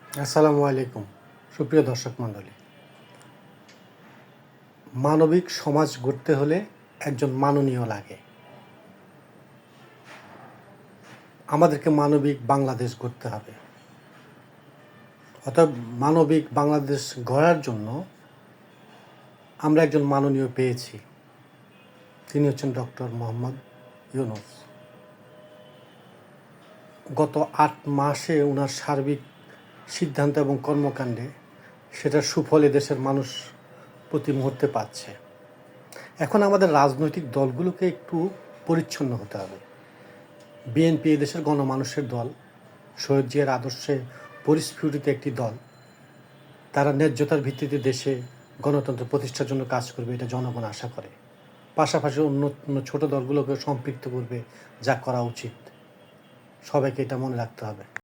আসসালামু আলাইকুম সুপ্রিয় দর্শক মণ্ডলী। মানবিক সমাজ গড়তে হলে একজন মাননীয় লাগে। আমাদেরকে মানবিক বাংলাদেশ গড়তে হবে। অর্থাৎ মানবিক বাংলাদেশ গড়ার জন্য আমরা একজন মাননীয় পেয়েছি। তিনি হচ্ছেন ডক্টর মোহাম্মদ ইউনূস। গত ৮ মাসে ওনার সার্বিক সিদ্ধান্ত এবং কর্মকাণ্ডে সেটার সুফল দেশের মানুষ প্রতি মুহূর্তে পাচ্ছে। এখন আমাদের রাজনৈতিক দলগুলোকে একটু পরিচ্ছন্ন হতে হবে। বিএনপি এদেশের গণমানুষের দল, শহীদ জিয়ার আদর্শে পরিস্ফুটিত একটি দল। তারা ন্যায্যতার ভিত্তিতে দেশে গণতন্ত্র প্রতিষ্ঠার জন্য কাজ করবে, এটা জনগণ আশা করে। পাশাপাশি অন্য ছোট দলগুলোকে সম্পৃক্ত করবে, যা করা উচিত। সবাইকে এটা মনে রাখতে হবে।